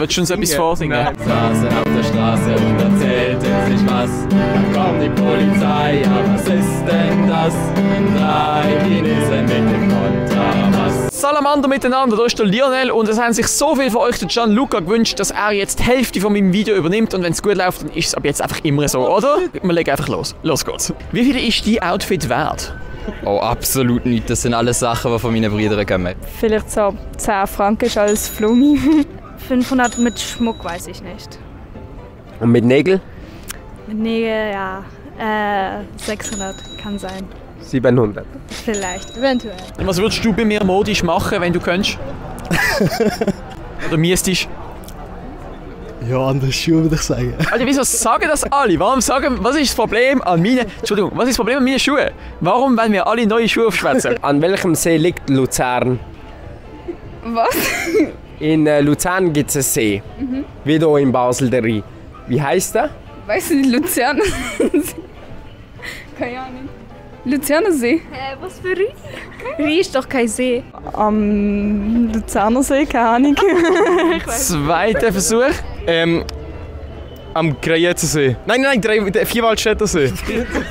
Willst du uns etwas vorsingen? Saßen auf der Straße und erzählten sich was. Dann kommt die Polizei, ja, was ist denn das? Drei Chinesen mit dem Kontrabass. Salamander miteinander, da ist der Lionel und es haben sich so viel von euch der Gianluca gewünscht, dass er jetzt die Hälfte von meinem Video übernimmt und wenn es gut läuft, dann ist es ab jetzt einfach immer so, oder? Wir legen einfach los. Los geht's. Wie viel ist dein Outfit wert? Oh, absolut nicht. Das sind alles Sachen, die von meinen Brüdern kommen. Vielleicht so 10 Franken ist als Flummi. 500 mit Schmuck, weiß ich nicht. Und mit Nägel? Mit Nägel, ja. 600 kann sein. 700. Vielleicht, eventuell. Was würdest du bei mir modisch machen, wenn du könntest? Oder müsstest? Ja, andere Schuhe würde ich sagen. Alter, wieso sagen das alle? Was ist das Problem an meinen... Entschuldigung, was ist das Problem an meinen Schuhen? Warum wollen wir alle neue Schuhe aufschwätzen? An welchem See liegt Luzern? Was? In Luzern gibt es einen See. Wie hier in Basel der Rhein. Wie heißt der? Weißt du nicht, Luzern? Keine Ahnung. Luzerner See? Was für Rhein? Rhein ist doch kein See. Am Luzerner See, keine Ahnung. Zweiter Versuch. Am Grajezensee. Nein, Vierwaldstätter See.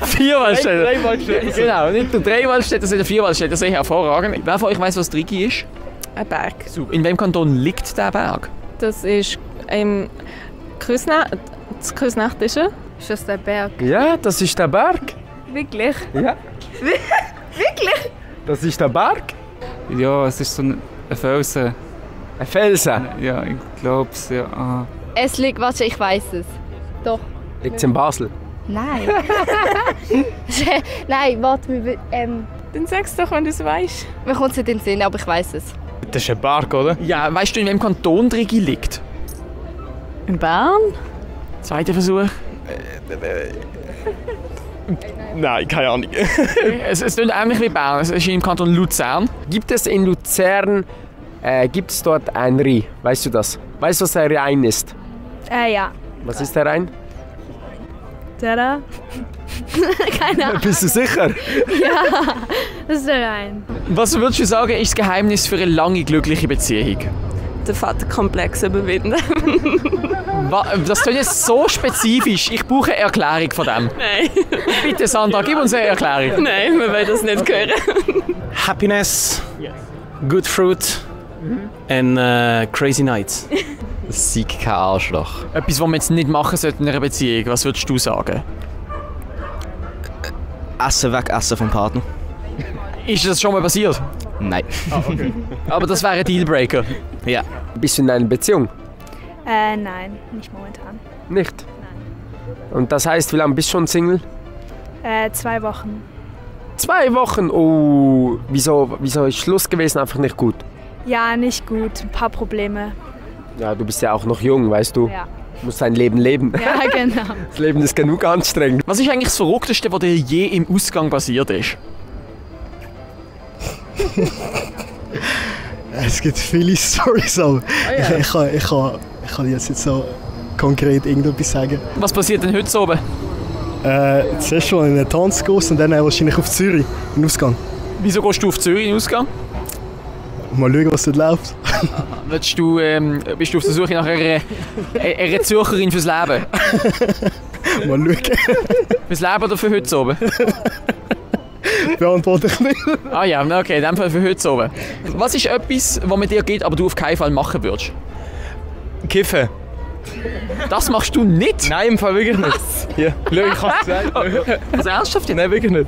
Vierwaldstätter. Dreiwaldstätter See. Genau, nicht der Dreiwaldstätter See, der Vierwaldstätter See, hervorragend. Wer von euch weiss, was Trigi ist? Ein Berg. In welchem Kanton liegt der Berg? Das ist im Krüsnachtische. Ist das der Berg? Ja, das ist der Berg. Wirklich? Ja. Wirklich? Das ist der Berg. Ja, es ist so ein Felsen. Ein Felsen. Ja, ich glaube es, ja. Aha. Es liegt, warte, ich weiß es. Doch. Liegt es in Basel? Nein. Nein, warte, Dann sag's doch, wenn du es weißt. mir kommt es nicht in den Sinn, aber ich weiß es. Das ist ein Berg, oder? Ja, weißt du, in welchem Kanton Trigi liegt? In Bern? Zweiter Versuch. Nein, keine Ahnung. Es klingt ähnlich wie Bern, es ist im Kanton Luzern. Gibt es in Luzern, gibt es dort einen Rhein? Weißt du das? Weißt du, was der Rhein ist? Ja. Was ist der Rhein? Der da? Keine Ahnung. Bist du sicher? Ja, das ist der Rhein. Was würdest du sagen, ist das Geheimnis für eine lange, glückliche Beziehung? Der Vaterkomplex überwinden. Das klingt jetzt so spezifisch. Ich brauche eine Erklärung von dem. Nein. Bitte, Sandra, gib uns eine Erklärung. Nein, wir wollen das nicht hören. Happiness, good fruit and crazy nights. Sieg kein Arschloch. Etwas, was man jetzt nicht machen sollte in einer Beziehung. Was würdest du sagen? Essen wegessen vom Partner. Ist das schon mal passiert? Nein. Aber das wäre ein Dealbreaker. Ja. Bist du in einer Beziehung? Nein, nicht momentan. Nicht? Und das heißt, wie lange bist du schon Single? 2 Wochen. 2 Wochen? Oh, wieso ist Schluss gewesen? Einfach nicht gut? Ja, nicht gut. Ein paar Probleme. Ja, du bist ja auch noch jung, weißt du? Ja. Du musst dein Leben leben. Ja, genau. Das Leben ist genug anstrengend. Was ist eigentlich das Verrückteste, was dir je im Ausgang passiert ist? Es gibt viele Storys, aber ich kann jetzt nicht so konkret irgendetwas sagen. Was passiert denn heute so oben? Zuerst schon in einen Tanzkurs und dann wahrscheinlich auf Zürich, in den Ausgang. Wieso gehst du auf Zürich in den Ausgang? Mal schauen, was dort läuft. Bist du auf der Suche nach einer Zürcherin fürs Leben? Mal schauen. Fürs Leben oder für heute oben? Beantworte ich nicht. Ah ja, okay, in dem Fall für heute oben. Was ist etwas, was mit dir geht, aber du auf keinen Fall machen würdest? Kiffen. Das machst du nicht? Nein, im Fall wirklich nicht. Ja, schau, ich hab's gesagt. Also ernsthaft jetzt? Nein, wirklich nicht.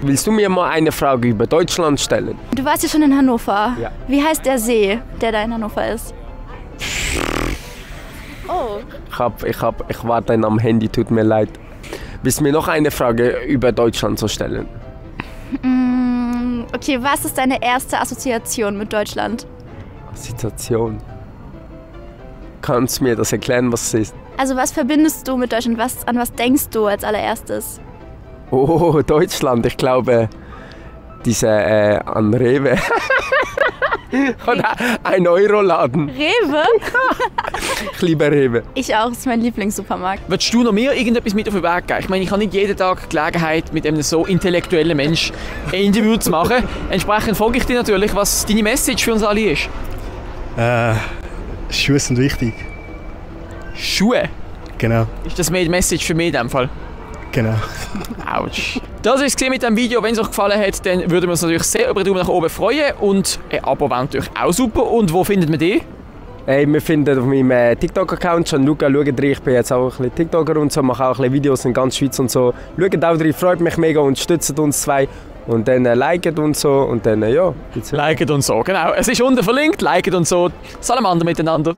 Willst du mir mal eine Frage über Deutschland stellen? Du warst ja schon in Hannover. Ja. Wie heißt der See, der da in Hannover ist? Oh. Ich war dann am Handy, tut mir leid. Willst du mir noch eine Frage über Deutschland zu stellen? Okay, was ist deine erste Assoziation mit Deutschland? Situation. Kannst du mir das erklären, was es ist? Also was verbindest du mit Deutschland? An was denkst du als allererstes? Oh, Deutschland, ich glaube, an Rewe. Oder ein Euro-Laden. Rewe? Ich liebe Rewe. Ich auch, das ist mein Lieblingssupermarkt. Würdest du noch mir irgendetwas mit auf den Weg geben? Ich meine, ich habe nicht jeden Tag Gelegenheit, mit einem so intellektuellen Mensch ein Interview zu machen. Entsprechend frage ich dich natürlich, was deine Message für uns alle ist. Schuhe sind wichtig. Schuhe? Genau. Ist das mehr die Message für mich in dem Fall? Genau. Autsch. Das war es mit dem Video. Wenn es euch gefallen hat, dann würden wir uns natürlich sehr über einen Daumen nach oben freuen. Und ein Abo wäre natürlich auch super. Und wo findet man die? Hey, wir finden auf meinem TikTok-Account schon Luca, schaut rein, ich bin jetzt auch ein bisschen TikToker und so, mache auch ein bisschen Videos in ganz Schweiz und so. Schaut auch rein, freut mich mega, unterstützt uns zwei und dann liket und so und dann ja. Liket und so, genau. Es ist unten verlinkt, liket und so. Salamander miteinander.